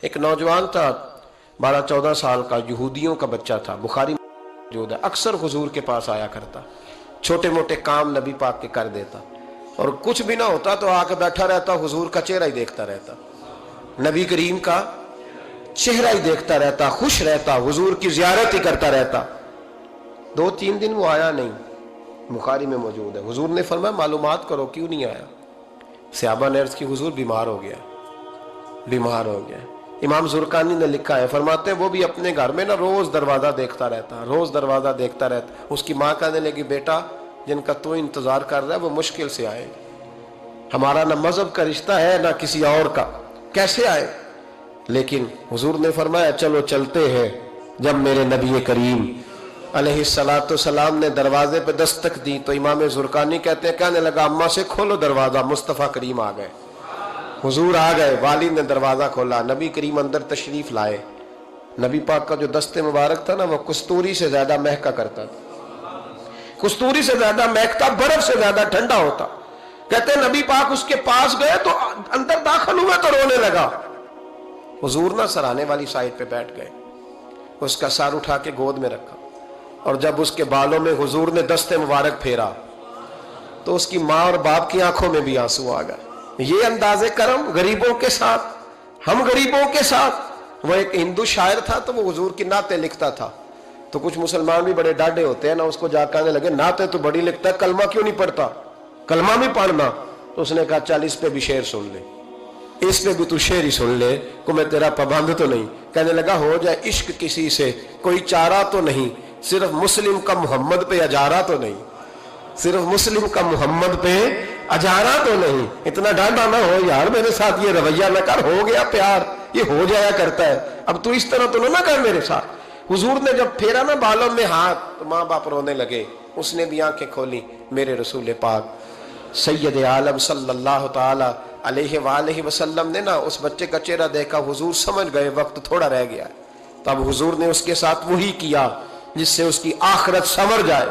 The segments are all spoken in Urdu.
ایک نوجوان تھا 12-14 سال کا، یہودیوں کا بچہ تھا، بخاری موجود ہے، اکثر حضور کے پاس آیا کرتا، چھوٹے موٹے کام نبی پاک کے کر دیتا، اور کچھ بھی نہ ہوتا تو آ کے بیٹھا رہتا، حضور کا چہرہ ہی دیکھتا رہتا، نبی کریم کا چہرہ ہی دیکھتا رہتا، خوش رہتا، حضور کی زیارت ہی کرتا رہتا۔ 2-3 دن وہ آیا نہیں، بخاری میں موجود ہے۔ حضور نے فرمایا معلومات کرو کیوں نہیں آیا؟ صحابہ نے عرض کی حضور بیمار ہو گیا، بیمار ہو گیا۔ امام زرقانی نے لکھا ہے، فرماتے ہیں وہ بھی اپنے گھر میں نا روز دروازہ دیکھتا رہتا، روز دروازہ دیکھتا رہتا۔ اس کی ماں کہنے لگی بیٹا جن کا تو انتظار کر رہا ہے وہ مشکل سے آئے، ہمارا نہ مذہب کا رشتہ ہے نہ کسی اور کا، کیسے آئے؟ لیکن حضور نے فرمایا چلو چلتے ہیں۔ جب میرے نبی کریم علیہ السلام نے دروازے پہ دستک دی تو امام زرقانی کہتے ہیں کہنے لگا اماں سے کھولو دروازہ، مصطفیٰ کریم آ گئے، حضور آ گئے۔ والد نے دروازہ کھولا، نبی کریم اندر تشریف لائے۔ نبی پاک کا جو دست مبارک تھا نا وہ کستوری سے زیادہ مہکا کرتا تھا، کستوری سے زیادہ مہکتا، برف سے زیادہ ٹھنڈا ہوتا۔ کہتے ہیں نبی پاک اس کے پاس گئے تو اندر داخل ہوئے تو رونے لگا۔ حضور نہ سرانے والی سائڈ پہ بیٹھ گئے، اس کا سر اٹھا کے گود میں رکھا، اور جب اس کے بالوں میں حضور نے دست مبارک پھیرا تو اس کی ماں اور باپ کی آنکھوں میں بھی آنسو آ گئے۔ یہ انداز کرم غریبوں کے ساتھ، ہم غریبوں کے ساتھ۔ وہ ایک ہندو شاعر تھا تو وہ حضور کی نعتیں لکھتا تھا، تو کچھ مسلمان بھی بڑے ڈاڈے ہوتے ہیں نا، اس کو جا کہنے لگے نعتیں تو بڑی لکھتا ہے، کلمہ کیوں نہیں پڑھتا؟ کلمہ بھی پڑھنا۔ تو اس نے کہا چل اس پہ بھی شعر سن لے، اس پہ بھی تو شعر ہی سن لے، کو میں تیرا پابند تو نہیں۔ کہنے لگا ہو جائے عشق کسی سے کوئی چارہ تو نہیں، صرف مسلم کا محمد پہ اجارہ تو نہیں، صرف مسلم کا محمد پہ اجارہ تو نہیں۔ اتنا ڈانڈا نہ ہو یار، میرے ساتھ یہ رویہ نہ کر، ہو گیا پیار، یہ ہو جایا کرتا ہے، اب تو اس طرح تو نہ کر میرے ساتھ۔ حضور نے جب پھیرا نا بالوں میں ہاتھ تو ماں باپ رونے لگے، اس نے بھی آنکھیں کھولی۔ میرے رسول پاک سید عالم صلی اللہ تعالی علیہ وآلہ وسلم نے نا اس بچے کا چہرہ دیکھا، حضور سمجھ گئے وقت تھوڑا رہ گیا، تب حضور نے اس کے ساتھ وہی کیا جس سے اس کی آخرت سنور جائے،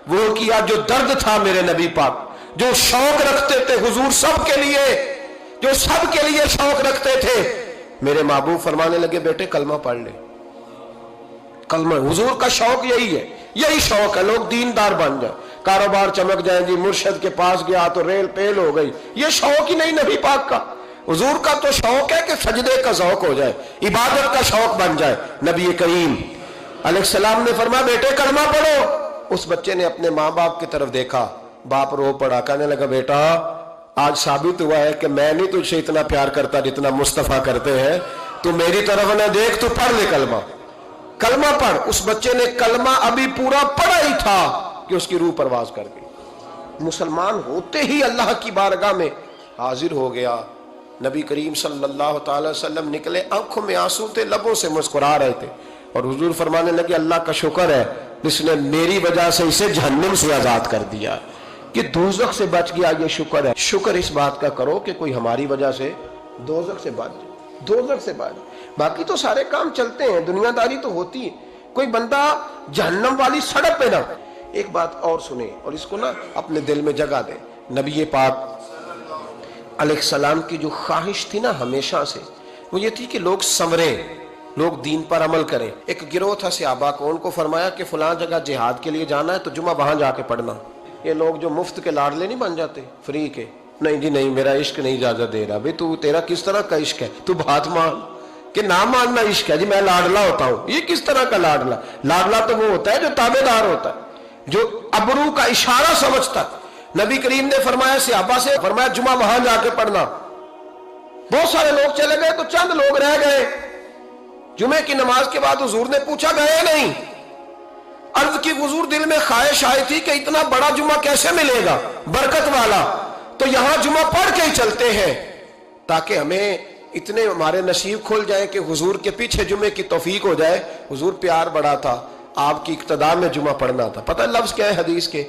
وہ کیا جو درد تھا میرے نبی پاک، جو شوق رکھتے تھے حضور سب کے لیے، جو سب کے لیے شوق رکھتے تھے۔ میرے محبوب فرمانے لگے بیٹے کلمہ پڑھ لے، کلمہ۔ حضور کا شوق یہی ہے، یہی شوق ہے لوگ دیندار بن جائیں، کاروبار چمک جائیں، جی مرشد کے پاس گیا تو ریل پیل ہو گئی، یہ شوق ہی نہیں نبی پاک کا۔ حضور کا تو شوق ہے کہ سجدے کا ذوق ہو جائے، عبادت کا شوق بن جائے۔ نبی کریم علیہ السلام نے فرمایا بیٹے کلمہ پڑھو۔ اس بچے نے اپنے ماں باپ کی طرف دیکھا، باپ رو پڑا، کہنے لگا بیٹا آج ثابت ہوا ہے کہ میں نہیں تجھ سے اتنا پیار کرتا جتنا مصطفیٰ کرتے ہیں، تو میری طرف نہ دیکھ، تو پڑھ لے کلمہ، کلمہ پڑھ۔ اس بچے نے کلمہ ابھی پورا پڑھا ہی تھا کہ اس کی روح پرواز کر گئی، مسلمان ہوتے ہی اللہ کی بارگاہ میں حاضر ہو گیا۔ نبی کریم صلی اللہ تعالی وسلم نکلے، آنکھوں میں آنسو تھے، لبوں سے مسکرا رہے تھے، اور حضور فرمانے لگے اللہ کا شکر ہے جس نے میری وجہ سے اسے جہنم سے آزاد کر دیا، کہ دوزخ سے بچ گیا، یہ شکر ہے۔ شکر اس بات کا کرو کہ کوئی ہماری وجہ سے دوزخ سے بچ جائے، دوزخ سے بچ جائے۔ باقی تو سارے کام چلتے ہیں، دنیا داری تو ہوتی ہے، کوئی بندہ جہنم والی سڑک پہ نہ۔ ایک بات اور سنیں اور اس کو نا اپنے دل میں جگہ دیں، نبی پاک علیہ السلام کی جو خواہش تھی نا ہمیشہ سے، وہ یہ تھی کہ لوگ سنوریں، لوگ دین پر عمل کریں۔ ایک گروہ تھا صحابہ کو، ان کو فرمایا کہ فلاں جگہ جہاد کے لیے جانا ہے تو جمعہ وہاں جا کے پڑھنا۔ یہ لوگ جو مفت کے لاڈلے نہیں بن جاتے، فری کے، نہیں جی نہیں میرا عشق نہیں اجازت دے رہا۔ بھئی تو تیرا کس طرح کا عشق ہے؟ تو بات مان کہ نہ ماننا عشق ہے، جی میں لاڈلا ہوتا ہوں، یہ کس طرح کا لاڈلا؟ لاڈلا تو وہ ہوتا ہے جو تابع دار ہوتا ہے، جو ابرو کا اشارہ سمجھتا ہے۔ نبی کریم نے فرمایا صحابہ سے، فرمایا جمعہ وہاں جا کے پڑھنا۔ بہت سارے لوگ چلے گئے تو چند لوگ رہ گئے۔ جمعے کی نماز کے بعد حضور نے پوچھا گئے نہیں؟ عرض کی حضور دل میں خواہش آئی تھی کہ اتنا بڑا جمعہ کیسے ملے گا برکت والا، تو یہاں جمعہ پڑھ کے ہی چلتے ہیں تاکہ ہمیں اتنے ہمارے نصیب کھل جائیں کہ حضور کے پیچھے جمعے کی توفیق ہو جائے۔ حضور پیار بڑا تھا، آپ کی اقتداء میں جمعہ پڑھنا تھا۔ پتہ لفظ کیا ہے حدیث کے؟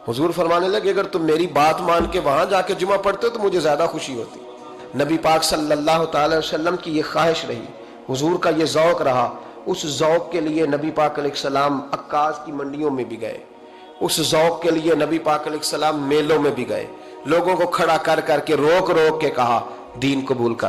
حضور فرمانے لگے اگر تم میری بات مان کے وہاں جا کے جمعہ پڑھتے ہو تو مجھے زیادہ خوشی ہوتی۔ نبی پاک صلی اللہ تعالی وسلم کی یہ خواہش رہی، حضور کا یہ ذوق رہا۔ اس ذوق کے لیے نبی پاک علیہ السلام عکاظ کی منڈیوں میں بھی گئے، اس ذوق کے لیے نبی پاک علیہ السلام میلوں میں بھی گئے، لوگوں کو کھڑا کر کر کے روک روک کے کہا دین قبول کر،